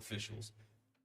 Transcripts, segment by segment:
officials.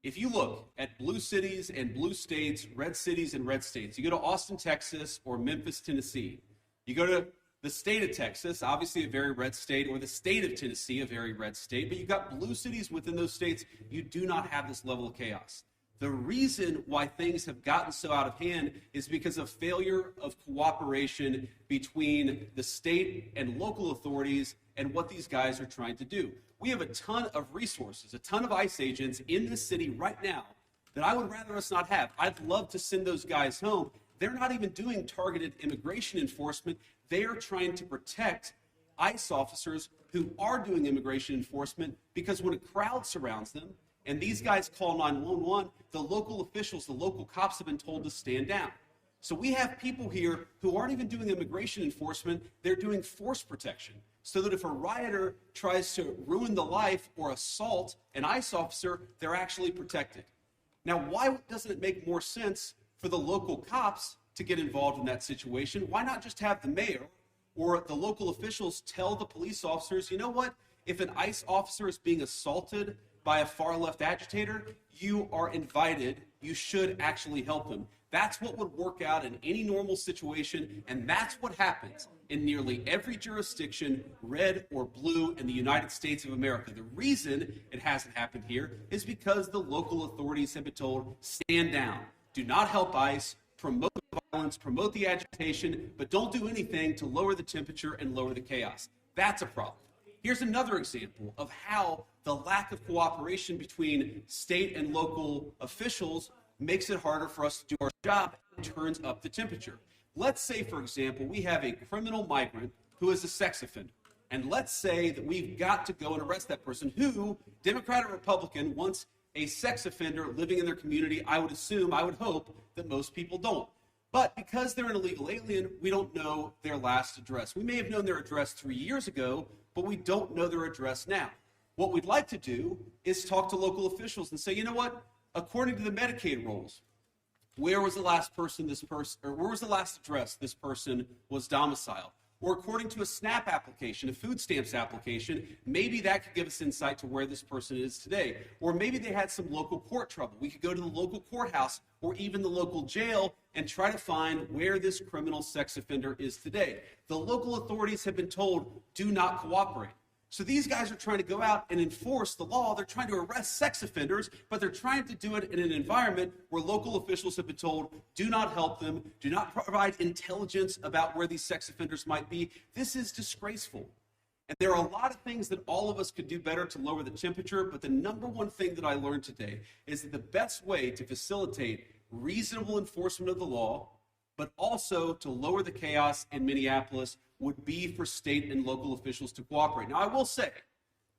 If you look at blue cities and blue states, red cities and red states, you go to Austin, Texas, or Memphis, Tennessee. You go to the state of Texas, obviously a very red state, or the state of Tennessee, a very red state, but you've got blue cities within those states. You do not have this level of chaos. The reason why things have gotten so out of hand is because of failure of cooperation between the state and local authorities and what these guys are trying to do. We have a ton of resources, a ton of ICE agents in this city right now that I would rather us not have. I'd love to send those guys home. They're not even doing targeted immigration enforcement. They are trying to protect ICE officers who are doing immigration enforcement, because when a crowd surrounds them and these guys call 911, the local officials, the local cops have been told to stand down. So we have people here who aren't even doing immigration enforcement, they're doing force protection. So that if a rioter tries to ruin the life or assault an ICE officer, they're actually protected. Now, why doesn't it make more sense for the local cops to get involved in that situation? Why not just have the mayor or the local officials tell the police officers, you know what, if an ICE officer is being assaulted by a far left agitator, you are invited, you should actually help him. That's what would work out in any normal situation, and that's what happens in nearly every jurisdiction, red or blue, in the United States of America. The reason it hasn't happened here is because the local authorities have been told, stand down, do not help ICE, promote the violence, promote the agitation, but don't do anything to lower the temperature and lower the chaos. That's a problem. Here's another example of how the lack of cooperation between state and local officials makes it harder for us to do our job and turns up the temperature. Let's say, for example, we have a criminal migrant who is a sex offender. And let's say that we've got to go and arrest that person who, Democrat or Republican, wants a sex offender living in their community. I would assume, I would hope that most people don't. But because they're an illegal alien, we don't know their last address. We may have known their address 3 years ago, but we don't know their address now. What we'd like to do is talk to local officials and say, you know what? According to the Medicaid rules, where was the last address this person was domiciled? Or according to a SNAP application, a food stamps application, maybe that could give us insight to where this person is today. Or maybe they had some local court trouble. We could go to the local courthouse or even the local jail and try to find where this criminal sex offender is today. The local authorities have been told, do not cooperate. So these guys are trying to go out and enforce the law. They're trying to arrest sex offenders, but they're trying to do it in an environment where local officials have been told, do not help them, do not provide intelligence about where these sex offenders might be. This is disgraceful. And there are a lot of things that all of us could do better to lower the temperature, but the number one thing that I learned today is that the best way to facilitate reasonable enforcement of the law, but also to lower the chaos in Minneapolis, would be for state and local officials to cooperate. Now, I will say,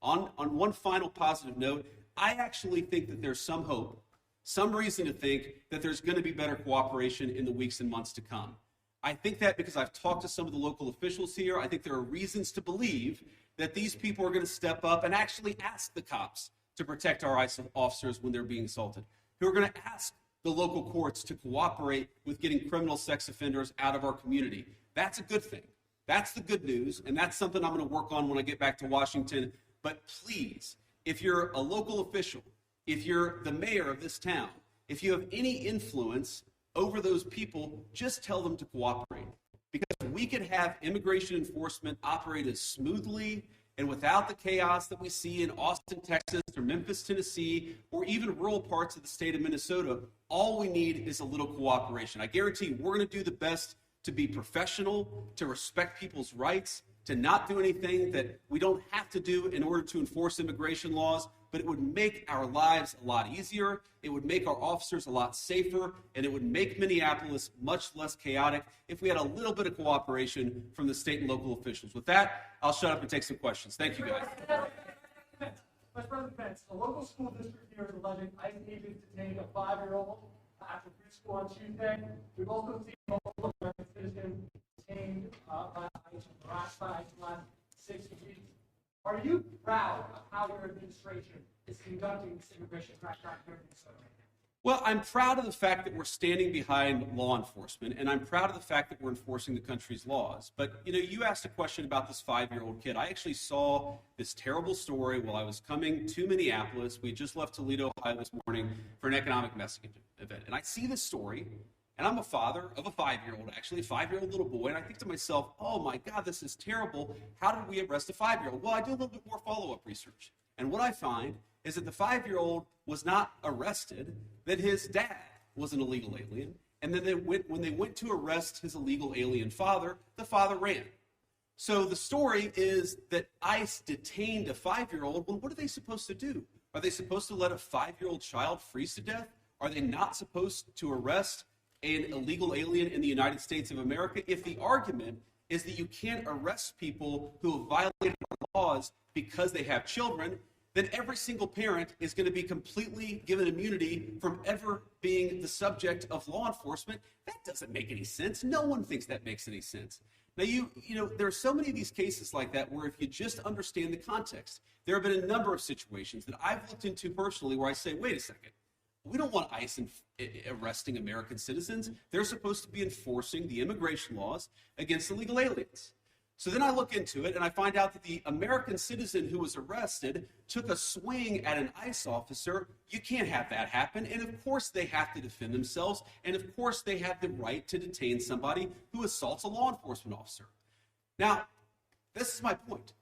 on one final positive note, I actually think that there's some hope, some reason to think that there's going to be better cooperation in the weeks and months to come. I think that because I've talked to some of the local officials here, I think there are reasons to believe that these people are going to step up and actually ask the cops to protect our ICE officers when they're being assaulted, who are going to ask the local courts to cooperate with getting criminal sex offenders out of our community. That's a good thing. That's the good news, and that's something I'm going to work on when I get back to Washington. But please, if you're a local official, if you're the mayor of this town, if you have any influence over those people, just tell them to cooperate. Because we could have immigration enforcement operate as smoothly and without the chaos that we see in Austin, Texas, or Memphis, Tennessee, or even rural parts of the state of Minnesota. All we need is a little cooperation. I guarantee you, we're going to do the best to be professional, to respect people's rights, to not do anything that we don't have to do in order to enforce immigration laws, but it would make our lives a lot easier, it would make our officers a lot safer, and it would make Minneapolis much less chaotic if we had a little bit of cooperation from the state and local officials. With that, I'll shut up and take some questions. Thank you, guys. Vice President Vance, a local school district here is alleging ICE agents detained a 5-year-old after preschool on Tuesday. We've also seen multiple American citizens detained by ICE and harassed by ICE in the last 6 weeks. Are you proud of how your administration is conducting this immigration crackdown here in Minnesota? Well, I'm proud of the fact that we're standing behind law enforcement, and I'm proud of the fact that we're enforcing the country's laws. But, you asked a question about this 5-year-old kid. I actually saw this terrible story while I was coming to Minneapolis. We just left Toledo, Ohio this morning for an economic messaging event. And I see this story, and I'm a father of a 5-year-old, actually, a 5-year-old little boy. And I think to myself, oh my God, this is terrible. How did we arrest a 5-year-old? Well, I do a little bit more follow-up research. And what I find is that the 5-year-old was not arrested, that his dad was an illegal alien, and then when they went to arrest his illegal alien father, the father ran. So the story is that ICE detained a 5-year-old. Well, what are they supposed to do? Are they supposed to let a 5-year-old child freeze to death? Are they not supposed to arrest an illegal alien in the United States of America? If the argument is that you can't arrest people who have violated our laws because they have children, then every single parent is going to be completely given immunity from ever being the subject of law enforcement. That doesn't make any sense. No one thinks that makes any sense. Now, there are so many of these cases like that where if you just understand the context, there have been a number of situations that I've looked into personally where I say, wait a second, we don't want ICE arresting American citizens. They're supposed to be enforcing the immigration laws against illegal aliens. So then I look into it and I find out that the American citizen who was arrested took a swing at an ICE officer. You can't have that happen. And of course they have to defend themselves. And of course they have the right to detain somebody who assaults a law enforcement officer. Now, this is my point.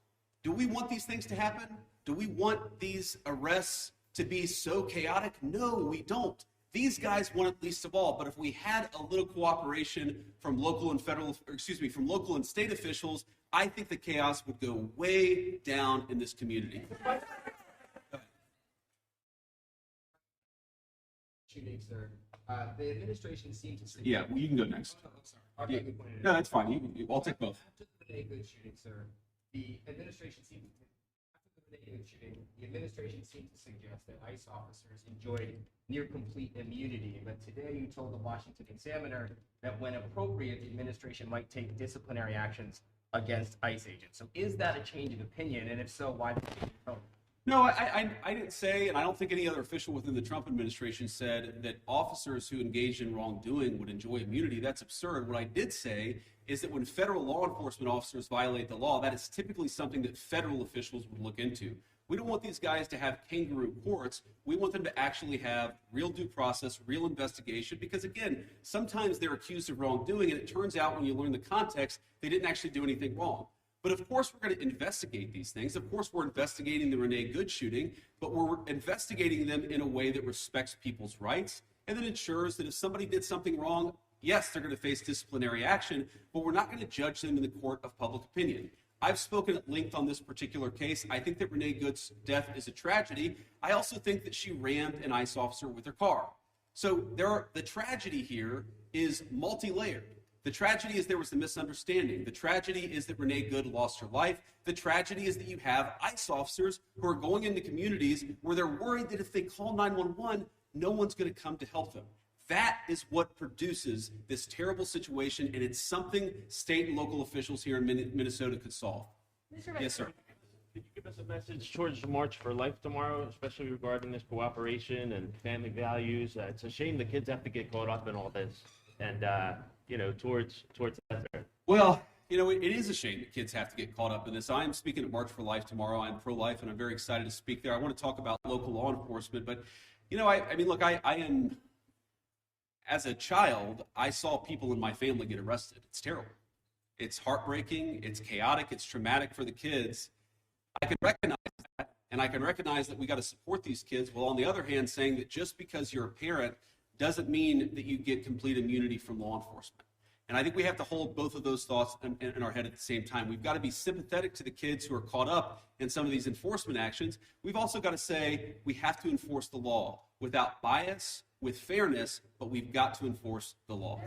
Do we want these things to happen? Do we want these arrests to be so chaotic? No, we don't. These guys want it least of all, but if we had a little cooperation from local and state officials, I think the chaos would go way down in this community. Shooting, sir. The administration seems to suggest... Yeah, well, you can go next. Oh, sorry. Okay, no, that's fine. I'll take both. After the Minneapolis shooting, sir, the administration seemed to... After the Minneapolis shooting, the administration seemed to suggest that ICE officers enjoyed near complete immunity. But today you told the Washington Examiner that when appropriate, the administration might take disciplinary actions against ICE agents. So is that a change of opinion? And if so, why did you change your tone? No, I didn't say, and I don't think any other official within the Trump administration said that officers who engaged in wrongdoing would enjoy immunity. That's absurd. What I did say is that when federal law enforcement officers violate the law, that is typically something that federal officials would look into. We don't want these guys to have kangaroo courts. We want them to actually have real due process, real investigation, because again, sometimes they're accused of wrongdoing, and it turns out when you learn the context, they didn't actually do anything wrong. But of course, we're going to investigate these things. Of course, we're investigating the Renee Good shooting, but we're investigating them in a way that respects people's rights and that ensures that if somebody did something wrong, yes, they're going to face disciplinary action, but we're not going to judge them in the court of public opinion. I've spoken at length on this particular case. I think that Renee Good's death is a tragedy. I also think that she rammed an ICE officer with her car. So the tragedy here is multi-layered. The tragedy is there was a misunderstanding. The tragedy is that Renee Good lost her life. The tragedy is that you have ICE officers who are going into communities where they're worried that if they call 911, no one's going to come to help them. That is what produces this terrible situation, and it's something state and local officials here in Minnesota could solve. Yes, sir. Could you give us a message towards the March for Life tomorrow, especially regarding this cooperation and family values? It's a shame the kids have to get caught up in all this, and towards that. Well, it is a shame that kids have to get caught up in this. I am speaking at March for Life tomorrow. I'm pro-life, and I'm very excited to speak there. I want to talk about local law enforcement, but I am. As a child, I saw people in my family get arrested. It's terrible. It's heartbreaking. It's chaotic. It's traumatic for the kids. I can recognize that, and I can recognize that we got to support these kids, while on the other hand, saying that just because you're a parent doesn't mean that you get complete immunity from law enforcement. And I think we have to hold both of those thoughts in our head at the same time. We've got to be sympathetic to the kids who are caught up in some of these enforcement actions. We've also got to say we have to enforce the law without bias, with fairness, but we've got to enforce the law.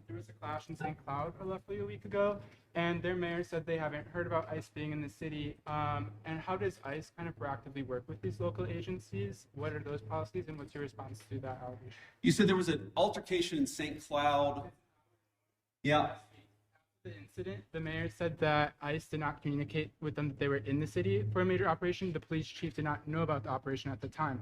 There was a clash in St. Cloud roughly a week ago, and their mayor said they haven't heard about ICE being in the city. And how does ICE kind of proactively work with these local agencies? What are those policies, and what's your response to that allegation? You said there was an altercation in St. Cloud. Yeah. The incident, the mayor said that ICE did not communicate with them that they were in the city for a major operation. The police chief did not know about the operation at the time.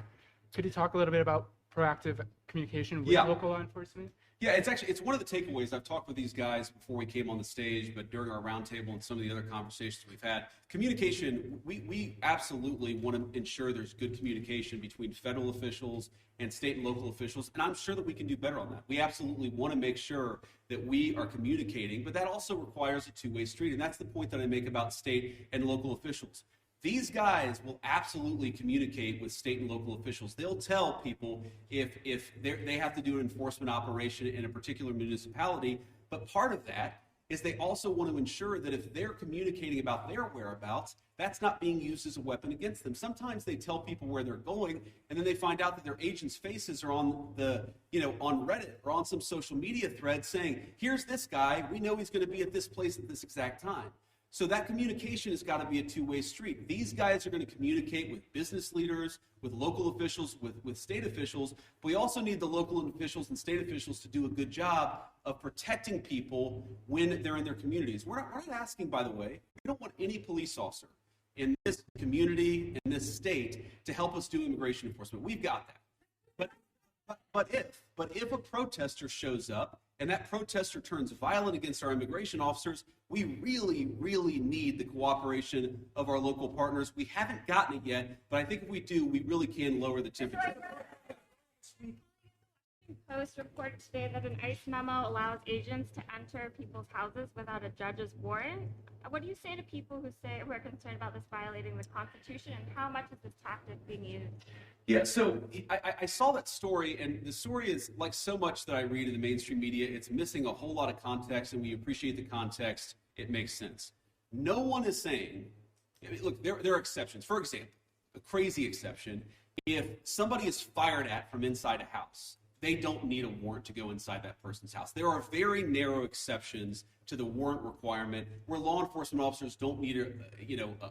Could you talk a little bit about proactive communication with local law enforcement? Yeah, it's one of the takeaways. I've talked with these guys before we came on the stage, but during our roundtable and some of the other conversations we've had, communication, we absolutely want to ensure there's good communication between federal officials and state and local officials, and I'm sure that we can do better on that. We absolutely want to make sure that we are communicating, but that also requires a two-way street, and that's the point that I make about state and local officials. These guys will absolutely communicate with state and local officials. They'll tell people if they have to do an enforcement operation in a particular municipality, but part of that is they also want to ensure that if they're communicating about their whereabouts, that's not being used as a weapon against them. Sometimes they tell people where they're going, and then they find out that their agents' faces are on on Reddit or on some social media thread saying, here's this guy, we know he's going to be at this place at this exact time. So that communication has got to be a two-way street. These guys are going to communicate with business leaders, with local officials, with state officials. But we also need the local officials and state officials to do a good job of protecting people when they're in their communities. We're not asking, by the way, we don't want any police officer in this community, in this state, to help us do immigration enforcement. We've got that. But if a protester shows up and that protester turns violent against our immigration officers, we really, really need the cooperation of our local partners. We haven't gotten it yet, but I think if we do, we really can lower the temperature. Post reported today that an ICE memo allows agents to enter people's houses without a judge's warrant. What do you say to people who are concerned about this violating the Constitution, and how much is this tactic being used? Yeah, so I saw that story, and the story is like so much that I read in the mainstream media. It's missing a whole lot of context, and we appreciate the context. It makes sense. No one is saying, look, there are exceptions. For example, a crazy exception, if somebody is fired at from inside a house, they don't need a warrant to go inside that person's house. There are very narrow exceptions to the warrant requirement where law enforcement officers don't need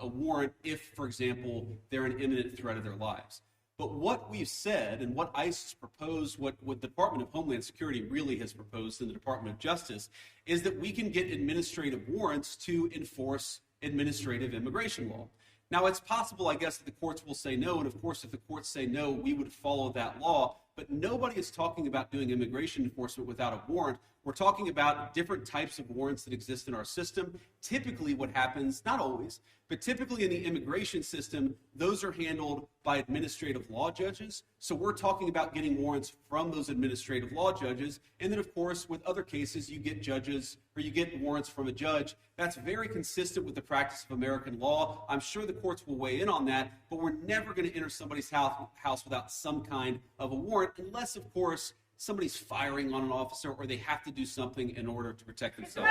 a warrant if, for example, they're an imminent threat of their lives. But what we've said and what ICE has proposed, what the Department of Homeland Security really has proposed in the Department of Justice, is that we can get administrative warrants to enforce administrative immigration law. Now, it's possible, I guess, that the courts will say no, and of course, if the courts say no, we would follow that law. But nobody is talking about doing immigration enforcement without a warrant. We're talking about different types of warrants that exist in our system. Typically what happens, not always, but typically in the immigration system, those are handled by administrative law judges. So we're talking about getting warrants from those administrative law judges. And then, of course, with other cases, you get judges or you get warrants from a judge. That's very consistent with the practice of American law. I'm sure the courts will weigh in on that, but we're never going to enter somebody's house without some kind of a warrant, unless, of course, somebody's firing on an officer or they have to do something in order to protect themselves.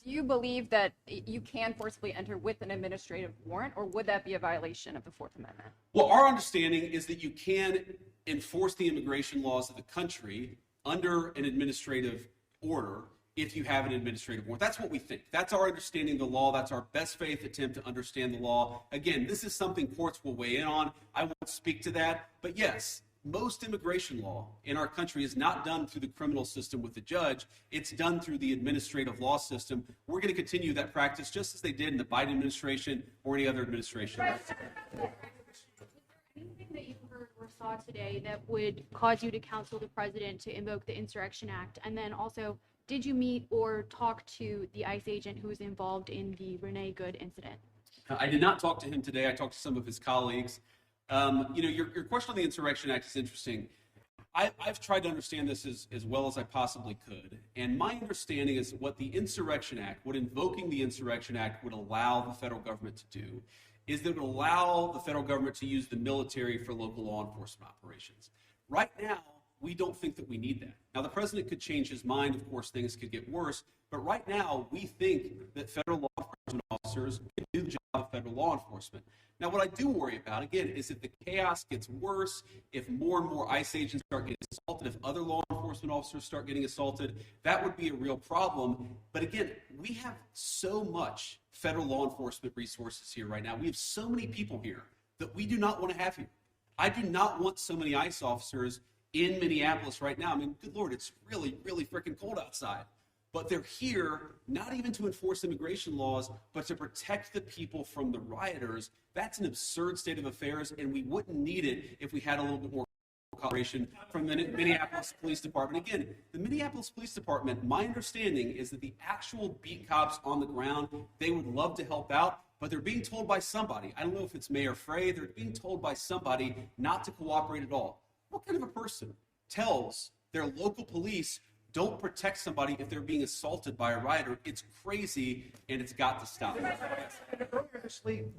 Do you believe that you can forcibly enter with an administrative warrant, or would that be a violation of the Fourth Amendment? Well, our understanding is that you can enforce the immigration laws of the country under an administrative order if you have an administrative warrant. That's what we think. That's our understanding of the law. That's our best faith attempt to understand the law. Again, this is something courts will weigh in on. I won't speak to that. But yes, most immigration law in our country is not done through the criminal system with the judge. It's done through the administrative law system. We're going to continue that practice just as they did in the Biden administration or any other administration. Anything that you heard or saw today that would cause you to counsel the president to invoke the Insurrection Act? And then also, did you meet or talk to the ICE agent who was involved in the Renee Good incident? I did not talk to him today. I talked to some of his colleagues. Your question on the Insurrection Act is interesting. I've tried to understand this as well as I possibly could. And my understanding is what the Insurrection Act, what invoking the Insurrection Act would allow the federal government to do, is that it would allow the federal government to use the military for local law enforcement operations. Right now, we don't think that we need that. Now, the president could change his mind. Of course, things could get worse. But right now, we think that federal law enforcement officers can do the job of federal law enforcement. Now, what I do worry about, again, is if the chaos gets worse, if more and more ICE agents start getting assaulted, if other law enforcement officers start getting assaulted, that would be a real problem. But again, we have so much federal law enforcement resources here right now. We have so many people here that we do not want to have here. I do not want so many ICE officers in Minneapolis right now. I mean, good Lord, it's really, really freaking cold outside. but they're here not even to enforce immigration laws, but to protect the people from the rioters. That's an absurd state of affairs, and we wouldn't need it if we had a little bit more cooperation from the Minneapolis Police Department. Again, the Minneapolis Police Department, my understanding is that the actual beat cops on the ground, they would love to help out, but they're being told by somebody, I don't know if it's Mayor Frey, they're being told by somebody not to cooperate at all. What kind of a person tells their local police don't protect somebody if they're being assaulted by a rioter? It's crazy, and it's got to stop.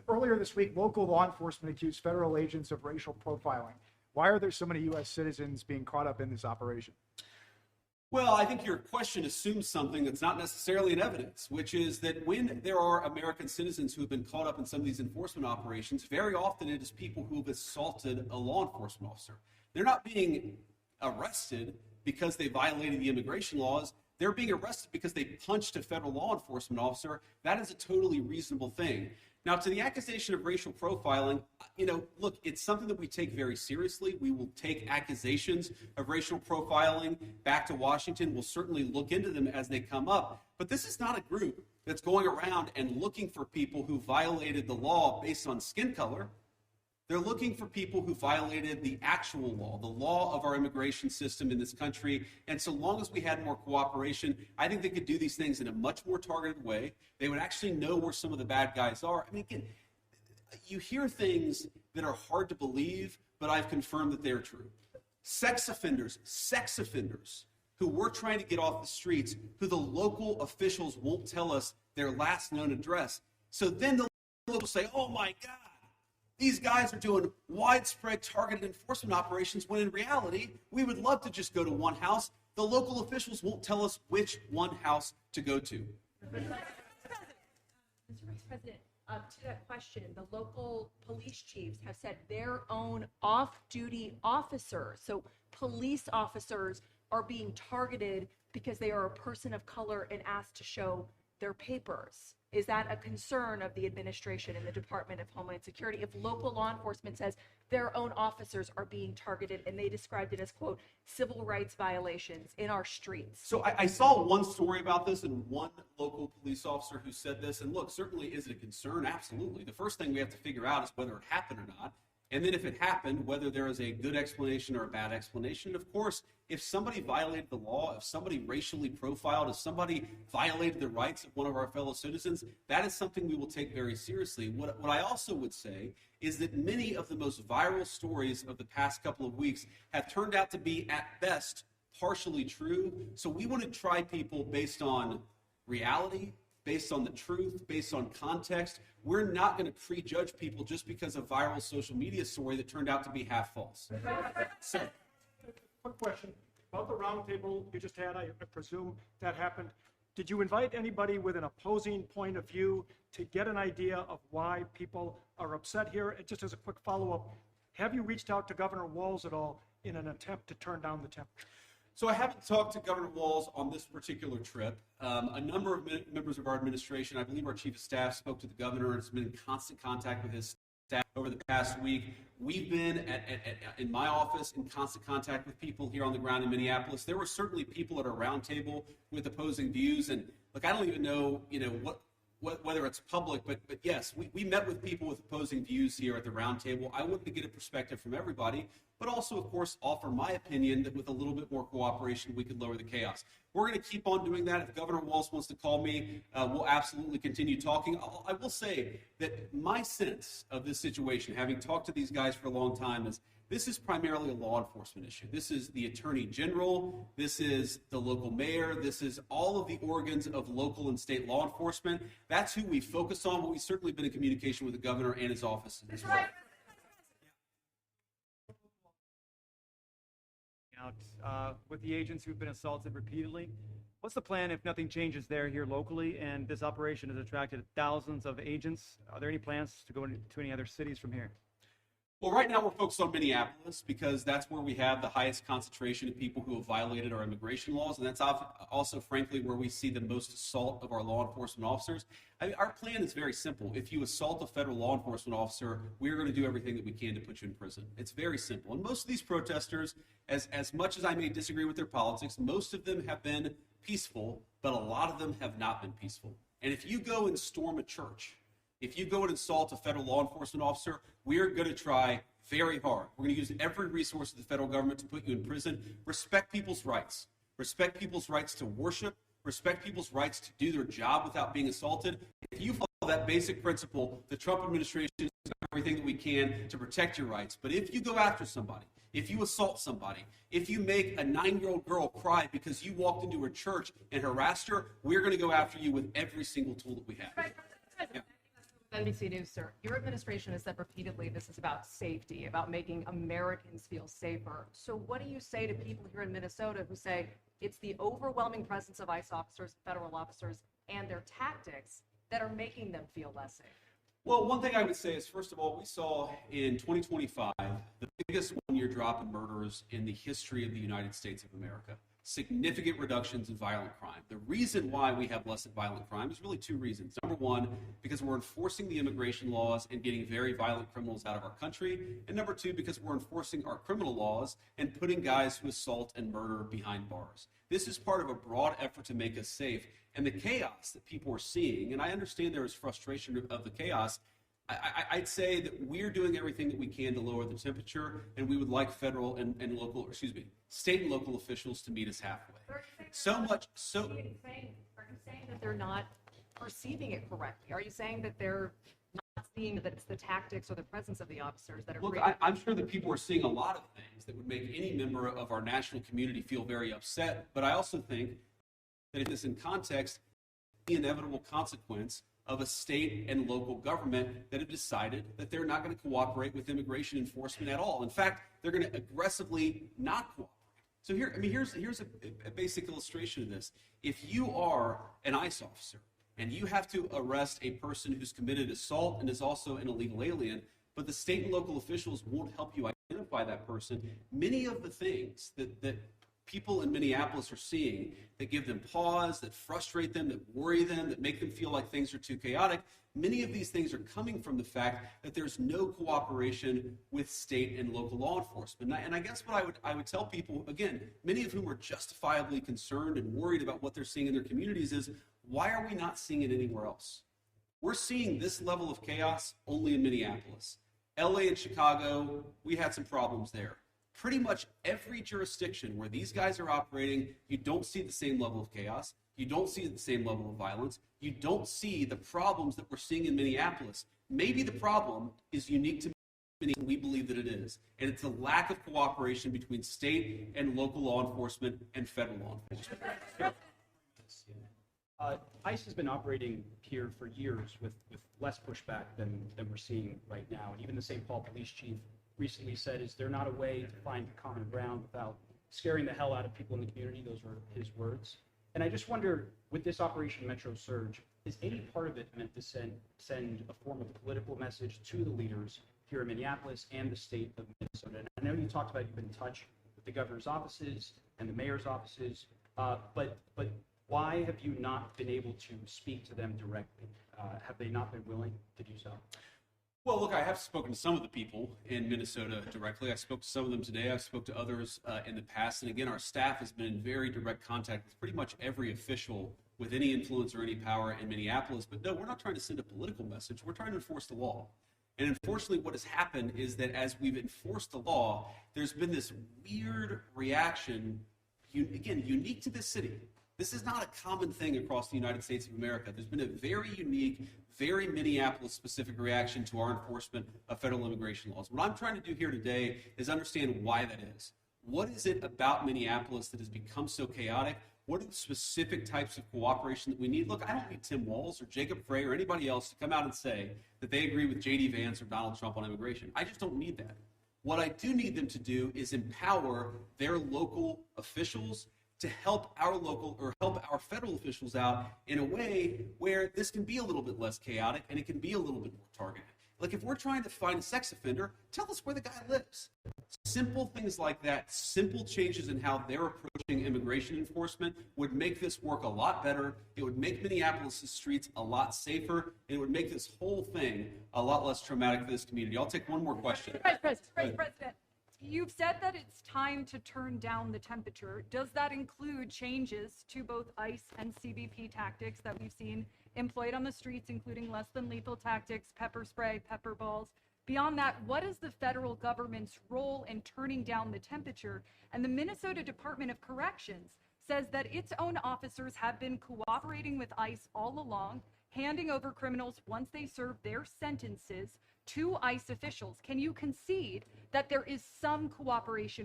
Earlier this week, local law enforcement accused federal agents of racial profiling. Why are there so many U.S. citizens being caught up in this operation? Well, I think your question assumes something that's not necessarily in evidence, which is that when there are American citizens who have been caught up in some of these enforcement operations, very often it is people who have assaulted a law enforcement officer. They're not being arrested because they violated the immigration laws. They're being arrested because they punched a federal law enforcement officer. That is a totally reasonable thing. Now, to the accusation of racial profiling, look, it's something that we take very seriously. We will take accusations of racial profiling back to Washington. We'll certainly look into them as they come up. But this is not a group that's going around and looking for people who violated the law based on skin color. They're looking for people who violated the actual law, the law of our immigration system in this country. And so long as we had more cooperation, I think they could do these things in a much more targeted way. They would actually know where some of the bad guys are. I mean, again, you hear things that are hard to believe, but I've confirmed that they're true. Sex offenders who we're trying to get off the streets, who the local officials won't tell us their last known address. So then the locals say, oh my God, these guys are doing widespread targeted enforcement operations, when in reality, we would love to just go to one house. The local officials won't tell us which one house to go to. Mr. Vice President, to that question, the local police chiefs have said their own off-duty officers, so police officers, are being targeted because they are a person of color and asked to show their papers. Is that a concern of the administration and the Department of Homeland Security if local law enforcement says their own officers are being targeted, and they described it as, quote, civil rights violations in our streets? So I saw one story about this and one local police officer who said this. And look, certainly is it a concern? Absolutely. The first thing we have to figure out is whether it happened or not. And then if it happened, whether there is a good explanation or a bad explanation. Of course, if somebody violated the law, if somebody racially profiled, if somebody violated the rights of one of our fellow citizens, that is something we will take very seriously. What I also would say is that many of the most viral stories of the past couple of weeks have turned out to be, at best, partially true. So we want to try people based on reality, based on the truth, based on context. We're not going to prejudge people just because a viral social media story that turned out to be half false. So, Quick question about the roundtable you just had. I presume that happened. Did you invite anybody with an opposing point of view to get an idea of why people are upset here? And just as a quick follow-up, have you reached out to Governor Walz at all in an attempt to turn down the temperature? So I haven't talked to Governor Walz on this particular trip. A number of members of our administration, I believe our chief of staff, spoke to the governor and has been in constant contact with his staff over the past week. We've been in my office in constant contact with people here on the ground in Minneapolis. There were certainly people at our roundtable with opposing views, and look, I don't even know, whether it's public, but yes, we met with people with opposing views here at the roundtable. I wanted to get a perspective from everybody, but also, of course, offer my opinion that with a little bit more cooperation, we could lower the chaos. We're going to keep on doing that. If Governor Walz wants to call me, we'll absolutely continue talking. I will say that my sense of this situation, having talked to these guys for a long time, is this is primarily a law enforcement issue. This is the Attorney General. This is the local mayor. This is all of the organs of local and state law enforcement. That's who we focus on, but we've certainly been in communication with the governor and his office as well. With the agents who've been assaulted repeatedly, what's the plan if nothing changes there here locally and this operation has attracted thousands of agents? Are there any plans to go into any other cities from here? Well, right now we're focused on Minneapolis because that's where we have the highest concentration of people who have violated our immigration laws, and that's also, frankly, where we see the most assault of our law enforcement officers. Our plan is very simple. If you assault a federal law enforcement officer, we're going to do everything that we can to put you in prison. It's very simple. And most of these protesters, as much as I may disagree with their politics, most of them have been peaceful but a lot of them have not been peaceful. And if you go and storm a church, if you go and assault a federal law enforcement officer, we are going to try very hard. We're going to use every resource of the federal government to put you in prison. Respect people's rights. Respect people's rights to worship. Respect people's rights to do their job without being assaulted. If you follow that basic principle, the Trump administration is doing everything that we can to protect your rights. But if you go after somebody, if you assault somebody, if you make a 9-year-old girl cry because you walked into her church and harassed her, we're going to go after you with every single tool that we have. Yeah. NBC News, sir. Your administration has said repeatedly this is about safety, about making Americans feel safer. So what do you say to people here in Minnesota who say it's the overwhelming presence of ICE officers, federal officers, and their tactics that are making them feel less safe? Well, one thing I would say is, first of all, we saw in 2025 the biggest one-year drop in murders in the history of the United States of America. Significant reductions in violent crime. The reason why we have less violent crime is really two reasons. Number one, because we're enforcing the immigration laws and getting very violent criminals out of our country. And number two, because we're enforcing our criminal laws and putting guys who assault and murder behind bars. This is part of a broad effort to make us safe. And the chaos that people are seeing, and I understand there is frustration of the chaos, I'd say that we're doing everything that we can to lower the temperature, and we would like federal and local, state and local officials to meet us halfway. Are you saying that they're not perceiving it correctly? Are you saying that they're not seeing that it's the tactics or the presence of the officers that are Look, I'm sure that people are seeing a lot of things that would make any member of our national community feel very upset, but I also think that in this in context, the inevitable consequence of a state and local government that have decided that they're not going to cooperate with immigration enforcement at all. In fact, they're going to aggressively not cooperate. So here's a basic illustration of this. If you are an ICE officer and you have to arrest a person who's committed assault and is also an illegal alien, but the state and local officials won't help you identify that person, many of the things that people in Minneapolis are seeing that give them pause, that frustrate them, that worry them, that make them feel like things are too chaotic, many of these things are coming from the fact that there's no cooperation with state and local law enforcement. And I guess what I would tell people, again, many of whom are justifiably concerned and worried about what they're seeing in their communities, is why are we not seeing it anywhere else? We're seeing this level of chaos only in Minneapolis. LA and Chicago, we had some problems there. Pretty much every jurisdiction where these guys are operating, you don't see the same level of chaos. You don't see the same level of violence. You don't see the problems that we're seeing in Minneapolis. Maybe the problem is unique to Minneapolis. We believe that it is. And it's a lack of cooperation between state and local law enforcement and federal law enforcement. ICE has been operating here for years with less pushback than we're seeing right now. And even the St. Paul police chief recently said, is there not a way to find common ground without scaring the hell out of people in the community? Those were his words. And I just wonder, with this Operation Metro Surge, is any part of it meant to send a form of political message to the leaders here in Minneapolis and the state of Minnesota? And I know you talked about you've been in touch with the governor's offices and the mayor's offices, but why have you not been able to speak to them directly? Have they not been willing to do so? Well, look, I have spoken to some of the people in Minnesota directly. I spoke to some of them today. I spoke to others in the past. And again, our staff has been in very direct contact with pretty much every official with any influence or any power in Minneapolis. But no, we're not trying to send a political message. We're trying to enforce the law. And unfortunately, what has happened is that as we've enforced the law, there's been this weird reaction, again, unique to this city. This is not a common thing across the United States of America. There's been a very unique, very Minneapolis-specific reaction to our enforcement of federal immigration laws. What I'm trying to do here today is understand why that is. What is it about Minneapolis that has become so chaotic? What are the specific types of cooperation that we need? Look, I don't need Tim Walz or Jacob Frey or anybody else to come out and say that they agree with JD Vance or Donald Trump on immigration. I just don't need that. What I do need them to do is empower their local officials to help our local or help our federal officials out in a way where this can be a little bit less chaotic and it can be a little bit more targeted. Like if we're trying to find a sex offender, tell us where the guy lives. Simple things like that, simple changes in how they're approaching immigration enforcement would make this work a lot better. It would make Minneapolis' streets a lot safer. And it would make this whole thing a lot less traumatic for this community. I'll take one more question. President. You've said that it's time to turn down the temperature. Does that include changes to both ICE and CBP tactics that we've seen employed on the streets, including less than lethal tactics, pepper spray, pepper balls? Beyond that, what is the federal government's role in turning down the temperature? And the Minnesota Department of Corrections says that its own officers have been cooperating with ICE all along, handing over criminals once they serve their sentences to ICE officials. Can you concede that there is some cooperation?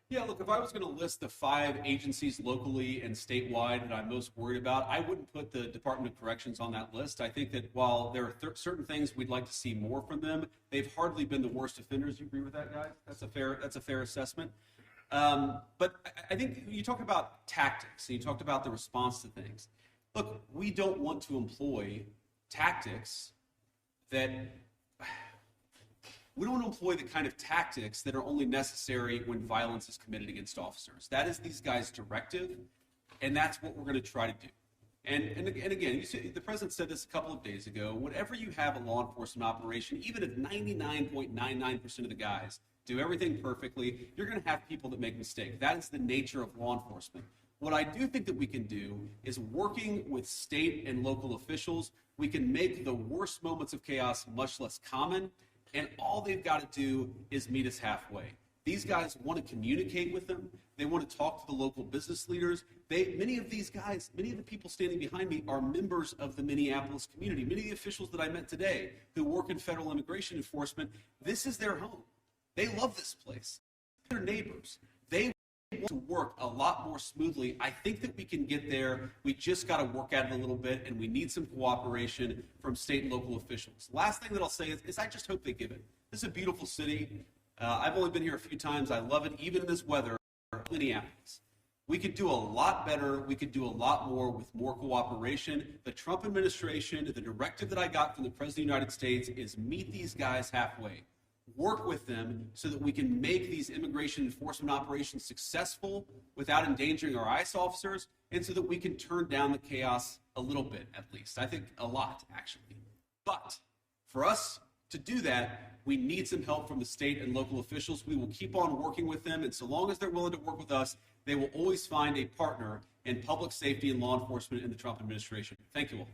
Yeah, look, if I was going to list the 5 agencies locally and statewide that I'm most worried about, I wouldn't put the Department of Corrections on that list. I think that while there are certain things we'd like to see more from them, they've hardly been the worst offenders. You agree with that, guys? That's a fair assessment. But I think you talk about tactics and you talked about the response to things. Look, we don't want to employ tactics that we don't want to employ the kind of tactics that are only necessary when violence is committed against officers. That is these guys' directive, and that's what we're going to try to do. And again, you see, the president said this a couple of days ago, whenever you have a law enforcement operation, even if 99.99% of the guys do everything perfectly, you're going to have people that make mistakes. That is the nature of law enforcement. What I do think that we can do is working with state and local officials, we can make the worst moments of chaos much less common, and all they've got to do is meet us halfway. These guys want to communicate with them. They want to talk to the local business leaders. Many of these guys, many of the people standing behind me are members of the Minneapolis community. Many of the officials that I met today who work in federal immigration enforcement, this is their home. They love this place. They're neighbors. They want to work a lot more smoothly. I think that we can get there. We just got to work at it a little bit, and we need some cooperation from state and local officials. Last thing that I'll say is I just hope they give it. This is a beautiful city. I've only been here a few times. I love it, even in this weather. Minneapolis. We could do a lot better. We could do a lot more with more cooperation. The Trump administration, the directive that I got from the President of the United States is meet these guys halfway. Work with them so that we can make these immigration enforcement operations successful without endangering our ICE officers, and so that we can turn down the chaos a little bit, at least. I think a lot, actually. But for us to do that, we need some help from the state and local officials. We will keep on working with them, and so long as they're willing to work with us, they will always find a partner in public safety and law enforcement in the Trump administration. Thank you all.